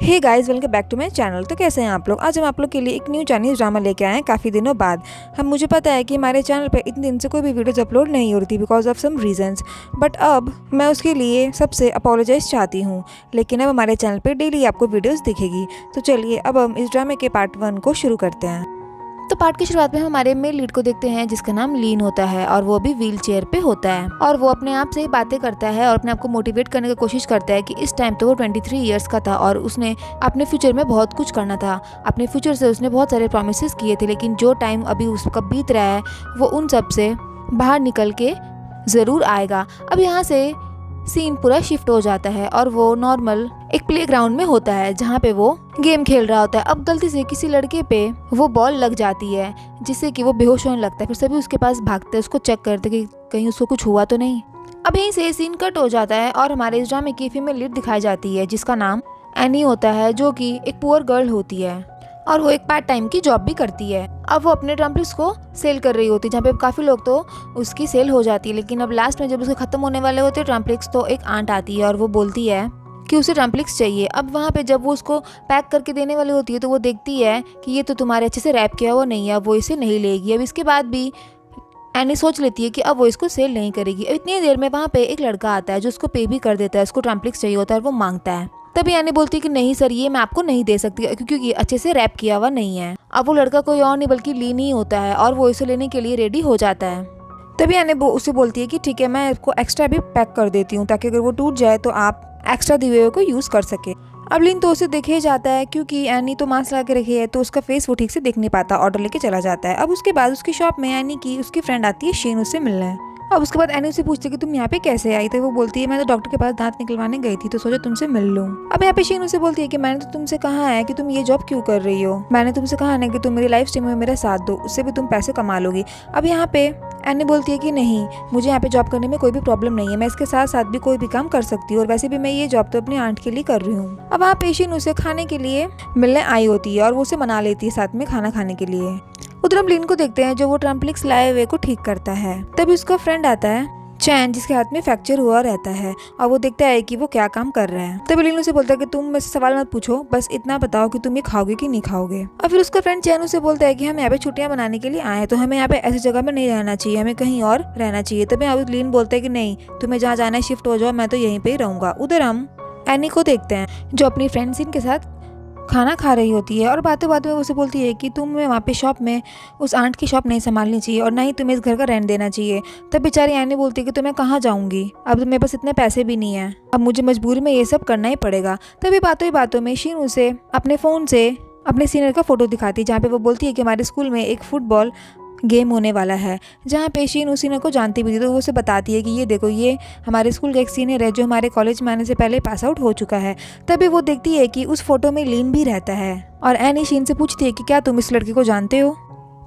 Hey guys, welcome back to my channel. तो कैसे हैं आप लोग। आज हम आप लोग के लिए एक न्यू चाइनीज़ ड्रामा लेके आए हैं काफ़ी दिनों बाद। मुझे पता है कि हमारे चैनल पे इतने दिन से कोई भी वीडियोज़ अपलोड नहीं हो रही थी because of some reasons, but अब मैं उसके लिए सबसे अपोलोजाइज चाहती हूँ। लेकिन अब हमारे चैनल पे डेली आपको वीडियोज़ दिखेगी। तो चलिए अब हम इस ड्रामे के पार्ट 1 को शुरू करते हैं। तो पार्ट की शुरुआत में हम हमारे मेल लीड को देखते हैं जिसका नाम लीन होता है और वो भी व्हील चेयर पे होता है और वो अपने आप से ही बातें करता है और अपने आप को मोटिवेट करने की कोशिश करता है कि इस टाइम तो वो 23 इयर्स का था और उसने अपने फ्यूचर में बहुत कुछ करना था। अपने फ्यूचर से उसने बहुत सारे प्रॉमिसेस किए थे, लेकिन जो टाइम अभी उसका बीत रहा है वो उन सब से बाहर निकल के ज़रूर आएगा। अब यहाँ से सीन पूरा शिफ्ट हो जाता है और वो नॉर्मल एक प्लेग्राउंड में होता है जहाँ पे वो गेम खेल रहा होता है। अब गलती से किसी लड़के पे वो बॉल लग जाती है जिससे कि वो बेहोश होने लगता है। फिर सभी उसके पास भागते हैं, उसको चेक करते कि कहीं उसको कुछ हुआ तो नहीं। अब यहीं से सीन कट हो जाता है और हमारे इस ड्रामे की फीमेल लीड दिखाई जाती है जिसका नाम एनी होता है, जो कि एक पुअर गर्ल होती है और वो एक पार्ट टाइम की जॉब भी करती है। अब वो अपने ड्रम्पलिक्स को सेल कर रही होती है जहाँ पे काफ़ी लोग तो उसकी सेल हो जाती है, लेकिन अब लास्ट में जब उसके ख़त्म होने वाले होते हैं ड्रम्पलिक्स तो एक आंट आती है और वो बोलती है कि उसे ड्रम्पलिक्स चाहिए। अब वहाँ पे जब वो उसको पैक करके देने वाली होती है तो वो देखती है कि ये तो तुम्हारे अच्छे से रैप किया हुआ नहीं है, अब वो इसे नहीं लेगी। अब इसके बाद भी एनी सोच लेती है कि अब वो इसको सेल नहीं करेगी। इतनी देर में वहाँ पे एक लड़का आता है जो उसको पे भी कर देता है, उसको ड्रम्पलिक्स चाहिए होता है और वो मांगता है। तभी एनी बोलती है कि नहीं सर, ये मैं आपको नहीं दे सकती क्योंकि ये अच्छे से रैप किया हुआ नहीं है। अब वो लड़का कोई और नहीं बल्कि लीन ही होता है और वो इसे लेने के लिए रेडी हो जाता है। तभी एनी उसे बोलती है कि ठीक है, मैं इसको एक्स्ट्रा भी पैक कर देती हूँ ताकि अगर वो टूट जाए तो आप एक्स्ट्रा दिए हुए को यूज़ कर सके। अब लीन तो उसे देखे जाता है क्योंकि एनी तो मास्क लगा के रखी है तो उसका फेस वो ठीक से देख नहीं पाता, ऑर्डर लेके चला जाता है। अब उसके बाद उसकी शॉप में एनी की उसकी फ्रेंड आती है शीन उससे मिलने। अब उसके बाद एनी उसे पूछती है कि तुम यहाँ पे कैसे आई। तो वो बोलती है मैं तो डॉक्टर के पास दांत निकलवाने गई थी तो सोचा तुमसे मिल लूं। अब यहाँ पे शीन उसे बोलती है कि मैंने तो तुमसे कहा है कि तुम ये जॉब क्यों कर रही हो, मैंने तुमसे कहा ना कि तुम मेरी लाइफ स्टाइल में मेरा साथ दो, उससे भी तुम पैसे कमा लोगी। अब यहाँ पे एनी बोलती है कि नहीं, मुझे यहाँ पे जॉब करने में कोई भी प्रॉब्लम नहीं है, मैं इसके साथ साथ भी कोई भी काम कर सकती हूँ और वैसे भी मैं ये जॉब तो अपनी आंट के लिए कर रही हूँ। अब वहाँ पे शीन उसे खाने के लिए मिलने आई होती है और वो उसे मना लेती है साथ में खाना खाने के लिए। उधर हम लीन को देखते हैं जो वो ड्रम्पलिक्स लाए हुए को ठीक करता है। तभी उसका फ्रेंड आता है चैन जिसके हाथ में फ्रैक्चर हुआ रहता है और वो देखता है कि वो क्या काम कर रहा है। तभी लीन उसे बोलता है कि तुम मुझसे सवाल मत पूछो, बस इतना बताओ कि तुम ये खाओगे कि नहीं खाओगे। और फिर उसका फ्रेंड चैन उसे बोलता है कि हम यहाँ पे छुट्टियां मनाने के लिए आए हैं तो हमें यहाँ पे ऐसी जगह में नहीं रहना चाहिए, हमें कहीं और रहना चाहिए। तभी अब लीन बोलता है कि नहीं, तुम्हें जहाँ जाना है शिफ्ट हो जाओ, मैं तो यहीं पे ही रहूंगा। उधर हम एनी को देखते हैं जो अपनी फ्रेंड सीन के साथ खाना खा रही होती है और बातों बातों में उसे बोलती है कि तुम्हें वहाँ पे शॉप में उस आंट की शॉप नहीं संभालनी चाहिए और ना ही तुम्हें इस घर का रेंट देना चाहिए। तब बेचारी एनी बोलती है कि तो मैं कहाँ जाऊँगी, अब मेरे पास इतने पैसे भी नहीं है, अब मुझे मजबूरी में ये सब करना ही पड़ेगा। तभी बातों ही बातों में शीन उसे अपने फ़ोन से अपने सीनियर का फोटो दिखाती है जहाँ पे वो बोलती है कि हमारे स्कूल में एक फुटबॉल गेम होने वाला है, जहाँ पे शीन उस सीनियर को जानती भी थी। तो वो उसे बताती है कि ये देखो, ये हमारे स्कूल का एक सीनियर है जो हमारे कॉलेज में आने से पहले पास आउट हो चुका है। तभी वो देखती है कि उस फोटो में लीन भी रहता है और एनी शीन से पूछती है कि क्या तुम इस लड़के को जानते हो।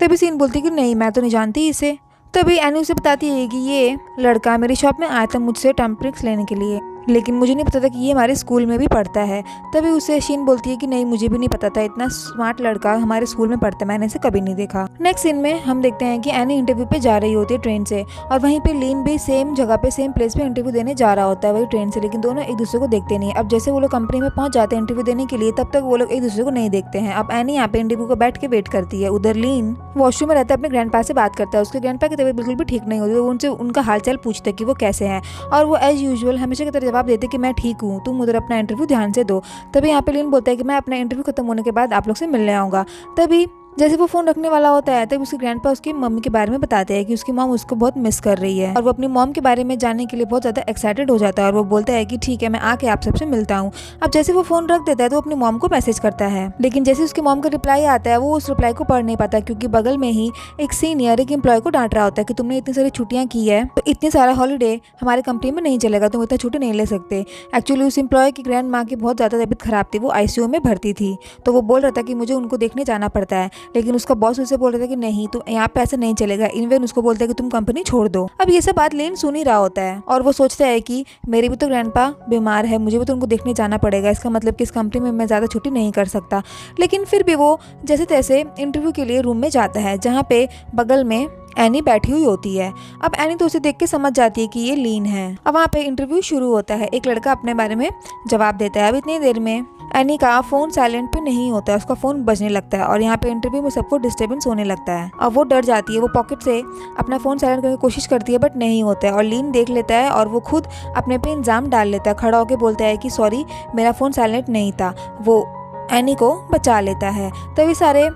तभी शीन बोलती है कि नहीं, मैं तो नहीं जानती इसे। तभी एनी उसे बताती है कि ये लड़का मेरी शॉप में आया था मुझसे ड्रम्पलिक्स लेने के लिए, लेकिन मुझे नहीं पता था कि ये हमारे स्कूल में भी पढ़ता है। तभी उसे शीन बोलती है कि नहीं, मुझे भी नहीं पता था, इतना स्मार्ट लड़का हमारे स्कूल में पढ़ता है, मैंने इसे कभी नहीं देखा। नेक्स्ट सीन में हम देखते हैं कि एनी इंटरव्यू पे जा रही होती है ट्रेन से और वहीं पे लीन भी सेम जगह पे सेम प्लेस पे इंटरव्यू देने जा रहा होता है वही ट्रेन से, लेकिन दोनों एक दूसरे को देखते नहीं। अब जैसे वो लोग कंपनी में पहुंच जाते हैं इंटरव्यू देने के लिए तब तक वो लोग एक दूसरे को नहीं देखते हैं। अब एनी यहाँ पे इंटरव्यू को बैठ के वेट करती है। उधर लीन वॉशरूम में रहता है, अपने ग्रैंडपा से बात करता है। उसके ग्रैंडपा की तबीयत बिल्कुल भी ठीक नहीं होती, उनसे उनका हालचाल पूछते कि वो कैसे हैं और वो एज यूजुअल हमेशा की तरह जवाब देते कि मैं ठीक हूँ, तुम उधर अपना इंटरव्यू ध्यान से दो। तभी यहाँ पे लीन बोलता है कि मैं अपना इंटरव्यू खत्म होने के बाद आप लोग से मिलने आऊँगा। तभी जैसे वो फोन रखने वाला होता है तब उसके ग्रैंडपा उसकी मम्मी के बारे में बताते हैं कि उसकी मॉम उसको बहुत मिस कर रही है और वो अपनी मॉम के बारे में जानने के लिए बहुत ज़्यादा एक्साइटेड हो जाता है और वो बोलता है कि ठीक है, मैं आके आप सबसे मिलता हूँ। अब जैसे वो फोन रख देता है तो अपनी मॉम को मैसेज करता है, लेकिन जैसे उसकी मॉम का रिप्लाई आता है वो उस रिप्लाई को पढ़ नहीं पाता क्योंकि बगल में ही एक सीनियर एक एम्प्लॉय को डांट रहा होता है कि तुमने इतनी सारी छुट्टियाँ की है तो इतनी सारा हॉलीडे हमारे कंपनी में नहीं चलेगा, तुम इतना छुट्टी नहीं ले सकते। एक्चुअली उस एम्प्लॉय की ग्रैंड माँ की बहुत ज़्यादा तबीयत खराब थी, वो ICU में भर्ती थी, तो वो बोल रहा था कि मुझे उनको देखने जाना पड़ता है, लेकिन उसका बॉस उसे बोल रहा था कि नहीं, तो यहाँ पे ऐसा नहीं चलेगा। इनवेन उसको बोलता है कि तुम कंपनी छोड़ दो। अब ये सब बात लेन सुन ही रहा होता है और वो सोचता है कि मेरे भी तो ग्रैंडपा बीमार है, मुझे भी तो उनको देखने जाना पड़ेगा, इसका मतलब कि इस कंपनी में मैं ज़्यादा छुट्टी नहीं कर सकता। लेकिन फिर भी वो जैसे तैसे इंटरव्यू के लिए रूम में जाता है जहाँ पे बगल में एनी बैठी हुई होती है। अब एनी तो उसे देख के समझ जाती है कि ये लीन है। अब वहाँ पे इंटरव्यू शुरू होता है, एक लड़का अपने बारे में जवाब देता है। अब इतनी देर में एनी का फ़ोन साइलेंट पे नहीं होता है, उसका फ़ोन बजने लगता है और यहाँ पे इंटरव्यू में सबको डिस्टर्बेंस होने लगता है। अब वो डर जाती है, वो पॉकेट से अपना फ़ोन साइलेंट करने की कोशिश करती है बट नहीं होता है और लीन देख लेता है और वो खुद अपने पे इल्ज़ाम डाल लेता है, खड़ा होकर बोलता है कि सॉरी मेरा फ़ोन साइलेंट नहीं था। वो एनी को बचा लेता है। तभी सारे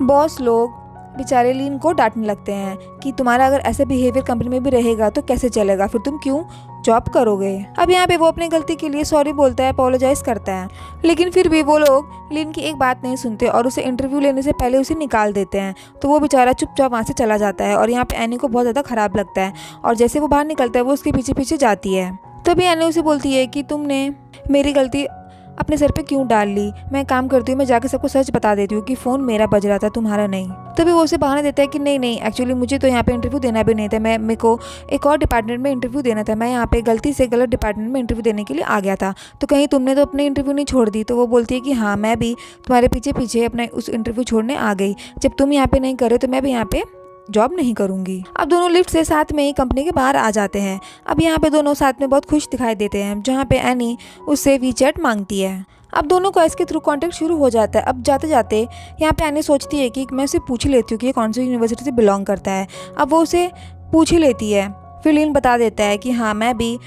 बॉस लोग बेचारे लीन को डांटने लगते हैं कि तुम्हारा अगर ऐसे बिहेवियर कंपनी में भी रहेगा तो कैसे चलेगा, फिर तुम क्यों जॉब करोगे। अब यहाँ पे वो अपनी गलती के लिए सॉरी बोलता है, अपोलोजाइज करता है, लेकिन फिर भी वो लोग लीन की एक बात नहीं सुनते और उसे इंटरव्यू लेने से पहले उसे निकाल देते हैं। तो वो बेचारा चुपचाप वहाँ से चला जाता है और यहाँ पे एनी को बहुत ज़्यादा ख़राब लगता है और जैसे वो बाहर निकलता है वो उसके पीछे पीछे जाती है। तभी एनी उसे बोलती है कि तुमने मेरी गलती अपने सर पे क्यों डाल ली, मैं काम करती हूँ, मैं जाके सबको सच बता देती हूँ कि फ़ोन मेरा बज रहा था तुम्हारा नहीं। तभी वो उसे बहाना देता है कि नहीं एक्चुअली मुझे तो यहाँ पे इंटरव्यू देना भी नहीं था, मेरे को एक और डिपार्टमेंट में इंटरव्यू देना था, मैं यहाँ पे गलती से गलत डिपार्टमेंट में इंटरव्यू देने के लिए आ गया था, तो कहीं तुमने तो अपने इंटरव्यू नहीं छोड़ दी। तो वो बोलती है कि हाँ मैं भी तुम्हारे पीछे पीछे अपना उस इंटरव्यू छोड़ने आ गई, जब तुम यहाँ पे नहीं करे तो मैं भी यहाँ पे जॉब नहीं करूंगी। अब दोनों लिफ्ट से साथ में ही कंपनी के बाहर आ जाते हैं। अब यहाँ पे दोनों साथ में बहुत खुश दिखाई देते हैं, जहाँ पे एनी उससे वीचैट मांगती है। अब दोनों का इसके थ्रू कॉन्टेक्ट शुरू हो जाता है। अब जाते जाते यहाँ पे एनी सोचती है कि मैं उसे पूछ ही लेती हूँ कि ये कौन सी यूनिवर्सिटी से बिलोंग करता है। अब वो उसे पूछ ही लेती है, फिर लीन बता देता है कि हाँ मैं भी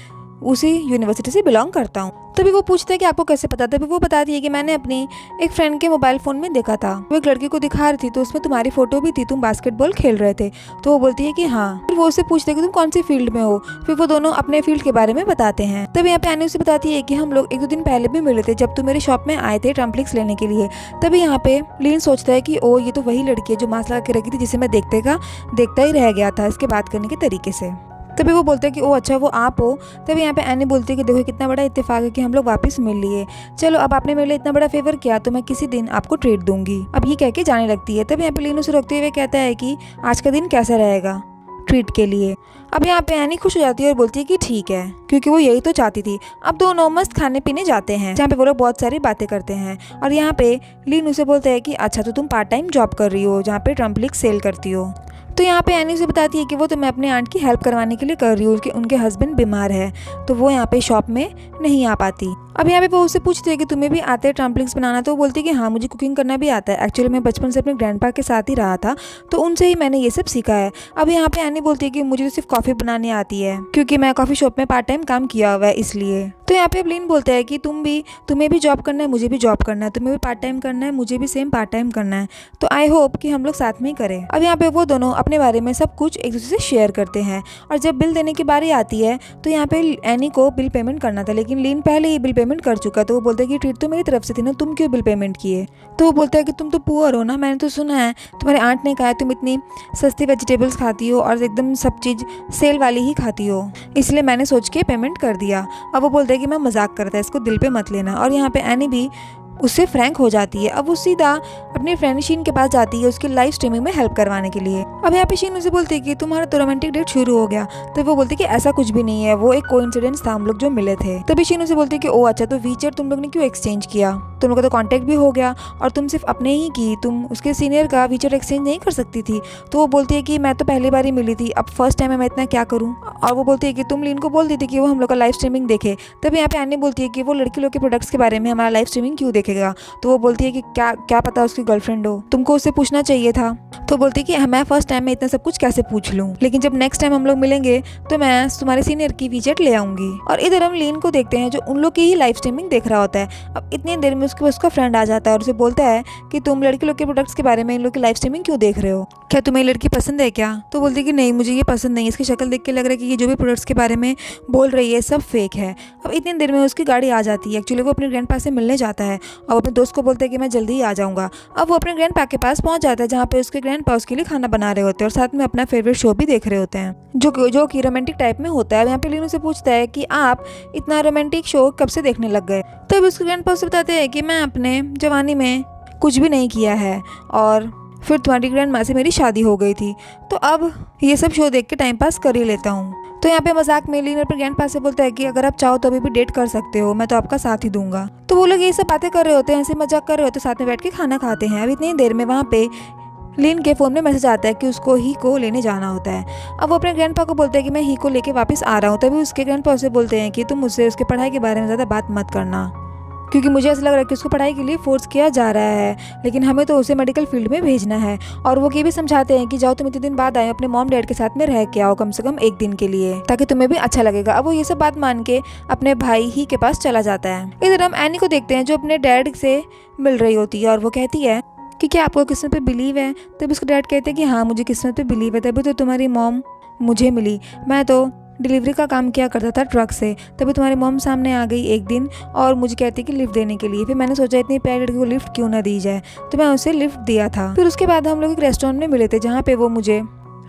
उसी यूनिवर्सिटी से बिलोंग करता हूँ। तभी वो पूछता है कि आपको कैसे पता। तभी वो बताती है कि मैंने अपनी एक फ्रेंड के मोबाइल फ़ोन में देखा था, वो एक लड़की को दिखा रही थी तो उसमें तुम्हारी फ़ोटो भी थी, तुम बास्केटबॉल खेल रहे थे। तो वो बोलती है कि हाँ। फिर वो उससे पूछते हैं कि तुम कौन सी फील्ड में हो। फिर वो दोनों अपने फील्ड के बारे में बताते हैं। तभी यहाँ पे एनी उसे बताती है कि हम लोग 1-2 दिन पहले भी मिले थे, जब तुम मेरे शॉप में आए थे ट्रम्पलिक्स लेने के लिए। तभी यहाँ पे लीन सोचता है कि ओ ये तो वही लड़की है जो मास्क लगा के रखी थी, जिसे मैं देखता ही रह गया था इसके बात करने के तरीके से। तभी वो बोलते हैं कि ओ अच्छा वो आप हो। तभी यहाँ पे एनी बोलती है कि देखो कितना बड़ा इत्तेफाक है कि हम लोग वापस मिल लिए, चलो अब आपने मेरे लिए इतना बड़ा फेवर किया तो मैं किसी दिन आपको ट्रीट दूंगी। अब ये कह के जाने लगती है। तभी यहाँ पे लीन उसे रोकते हुए कहता है कि आज का दिन कैसा रहेगा ट्रीट के लिए। अब यहाँ पे एनी खुश हो जाती है और बोलती है कि ठीक है, क्योंकि वो यही तो चाहती थी। अब दोनों मस्त खाने पीने जाते हैं, जहाँ पे वो लोग बहुत सारी बातें करते हैं और यहाँ पे लीन उसे बोलता है कि अच्छा तो तुम पार्ट टाइम जॉब कर रही हो जहाँ पे ट्रम्पलिक्स सेल करती हो। तो यहाँ पे एनी उसे बताती है कि वो तो मैं अपने आंट की हेल्प करवाने के लिए कर रही हूँ, उनके हस्बैंड बीमार है तो वो यहाँ पे शॉप में नहीं आ पाती। अब यहाँ पे वो उससे पूछती है कि तुम्हें भी आता है ट्रम्पलिंग्स बनाना। तो वो बोलती है कि हाँ मुझे कुकिंग करना भी आता है, एक्चुअली मैं बचपन से अपने ग्रैंडपा के साथ ही रहा था तो उनसे ही मैंने ये सब सीखा है। अब यहाँ पे एनी बोलती है कि मुझे तो सिर्फ कॉफ़ी बनानी आती है, क्योंकि मैं कॉफ़ी शॉप में पार्ट टाइम काम किया हुआ है इसलिए। तो यहाँ पे लीन बोलता है कि तुम्हें भी जॉब करना है, मुझे भी जॉब करना है, तुम्हें भी पार्ट टाइम करना है, मुझे भी सेम पार्ट टाइम करना है, तो आई होप कि हम लोग साथ में ही करें। अब यहाँ पे वो दोनों अपने बारे में सब कुछ एक दूसरे से शेयर करते हैं और जब बिल देने की बारी आती है तो यहाँ पे एनी को बिल पेमेंट करना था, लेकिन लीन पहले ही बिल पेमेंट कर चुका। तो वो बोलता है कि ट्रीट तो मेरी तरफ से थी ना, तुम क्यों बिल पेमेंट किए। तो वो बोलता है कि तुम तो पुअर हो ना, मैंने तो सुना है तुम्हारे आंट ने कहा है तुम इतनी सस्ती वेजिटेबल्स खाती हो और एकदम सब चीज़ सेल वाली ही खाती हो, इसलिए मैंने सोच के पेमेंट कर दिया। अब वो बोलता है कि मैं मजाक करता है, इसको दिल पे मत लेना। और यहाँ पे एनी भी उससे फ्रैंक हो जाती है। अब वो सीधा अपनी फ्रेंड शीन के पास जाती है उसकी लाइव स्ट्रीमिंग में हेल्प करवाने के लिए। अब यहाँ पे शीन उसे बोलती है कि तुम्हारा तो रोमांटिक डेट शुरू हो गया। तो वो बोलती है कि ऐसा कुछ भी नहीं है, वो एक कोइंसिडेंस था, हम लोग जो मिले थे। तभी शीन उसे बोलती है कि ओ अच्छा तो वीचैट तुम लोग ने क्यों एक्सचेंज किया, तुम लोग का तो कॉन्टैक्ट भी हो गया और तुम सिर्फ अपने ही की, तुम उसके सीनियर का वीचैट एक्सचेंज नहीं कर सकती थी। तो वो बोलती है कि मैं तो पहली बार ही मिली थी, अब फर्स्ट टाइम है, मैं इतना क्या करूँ। और वो बोलती है कि तुम लीन को बोल दी थी कि वो हम लोग का लाइव स्ट्रीमिंग देखे। तभी यहाँ पे एनी बोलती है कि वो लड़की लोग के प्रोडक्ट्स के बारे में हमारा लाइव स्ट्रीमिंग क्यों देखेगा। तो वो बोलती है कि क्या पता उसकी गर्लफ्रेंड हो, तुमको उससे पूछना चाहिए था। तो बोलती है कि मैं फर्स्ट टाइम में इतना सब कुछ कैसे पूछ लूँ, लेकिन जब नेक्स्ट टाइम हम लोग मिलेंगे तो मैं तुम्हारे सीनियर की वीचैट ले आऊंगी। और इधर हम लीन को देखते हैं जो उन लोग की ही लाइव स्ट्रीमिंग देख रहा होता है। अब इतनी देर में उसका फ्रेंड आ जाता है और उसे बोलता है कि तुम लड़की लोग के प्रोडक्ट्स के बारे में इन लोग की लाइव स्ट्रीमिंग क्यों देख रहे हो, क्या तुम्हें लड़की पसंद है क्या। तो बोलती है कि नहीं मुझे ये पसंद नहीं, इसकी शक्ल देख के लग रहा है कि ये जो भी प्रोडक्ट्स के बारे में बोल रही है सब फेक है। अब इतनी देर में उसकी गाड़ी आ जाती है। एक्चुअली वो अपने ग्रैंडपा से मिलने जाता है और अपने दोस्त को बोलता है कि मैं जल्दी ही आ जाऊँगा। अब वो अपने ग्रैंडपा के पास पहुँच जाता है जहाँ पे उसके ग्रैंडपा उसके लिए खाना बना रहे होते हैं और साथ में अपना फेवरेट शो भी देख रहे होते हैं जो कि रोमांटिक टाइप में होता है। यहाँ पे लीन से पूछता है कि आप इतना रोमांटिक शो कब से देखने लग गए। तब उसके ग्रैंडपा उसे बताते हैं कि मैं अपने जवानी में कुछ भी नहीं किया है और फिर तुम्हारी ग्रैंड माँ से मेरी शादी हो गई थी, तो अब ये सब शो देख के टाइम पास कर ही लेता हूँ। तो यहाँ पे मजाक में लीन अपने ग्रैंडपा से बोलता है कि अगर आप चाहो तो अभी भी डेट कर सकते हो, मैं तो आपका साथ ही दूंगा। तो वो लोग ये सब बातें कर रहे होते हैं, ऐसे मजाक कर रहे होते हैं, साथ में बैठ के खाना खाते हैं। अब इतनी देर में वहाँ पे लीन के फ़ोन में मैसेज आता है कि उसको ही को लेने जाना होता है। अब वो अपने ग्रैंडपा को बोलता है कि मैं ही को लेके वापस आ रहा हूँ। तभी उसके ग्रैंडपा उसे बोलते हैं कि तुम मुझसे उसके पढ़ाई के बारे में ज़्यादा बात मत करना, क्योंकि मुझे ऐसा लग रहा है कि उसको पढ़ाई के लिए फोर्स किया जा रहा है, लेकिन हमें तो उसे मेडिकल फील्ड में भेजना है। और वो ये भी समझाते हैं कि जाओ तुम इतने दिन बाद आए, अपने मॉम डैड के साथ में रह के आओ कम से कम एक दिन के लिए, ताकि तुम्हें भी अच्छा लगेगा। अब वो ये सब बात मान के अपने भाई ही के पास चला जाता है। इधर हम एनी को देखते हैं जो अपने डैड से मिल रही होती है और वो कहती है कि क्या आपको किस्मत पे बिलीव है। तब उसके डैड कहते हैं कि हाँ मुझे किस्मत पे बिलीव है, तभी तो तुम्हारी मॉम मुझे मिली। मैं तो डिलीवरी का काम किया करता था ट्रक से, तभी तुम्हारी मॉम सामने आ गई एक दिन और मुझे कहती कि लिफ्ट देने के लिए। फिर मैंने सोचा इतनी प्यारी लड़की को लिफ्ट क्यों ना दी जाए, तो मैं उसे लिफ्ट दिया था। फिर उसके बाद हम लोग एक रेस्टोरेंट में मिले थे जहाँ पे वो मुझे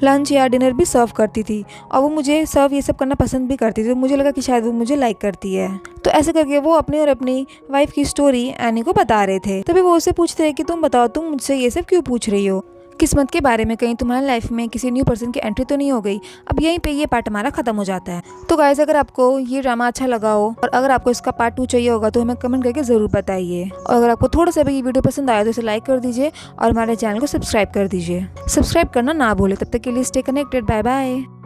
लंच या डिनर भी सर्व करती थी और वो मुझे सर्व ये सब करना पसंद भी करती थी। तो मुझे लगा कि शायद वो मुझे लाइक करती है। तो ऐसे करके वो अपनी और अपनी वाइफ की स्टोरी एनी को बता रहे थे। तभी वो उससे पूछते हैं कि तुम बताओ, तुम मुझसे ये सब क्यों पूछ रही हो किस्मत के बारे में, कहीं तुम्हारी लाइफ में किसी न्यू पर्सन की एंट्री तो नहीं हो गई। अब यहीं पे ये पार्ट हमारा खत्म हो जाता है। तो गाइस अगर आपको ये ड्रामा अच्छा लगा हो और अगर आपको इसका पार्ट 2 चाहिए होगा तो हमें कमेंट करके जरूर बताइए। और अगर आपको थोड़ा सा भी ये वीडियो पसंद आया तो इसे लाइक कर दीजिए और हमारे चैनल को सब्सक्राइब कर दीजिए। सब्सक्राइब करना ना भूले। तब तक के लिए स्टे कनेक्टेड। Bye bye.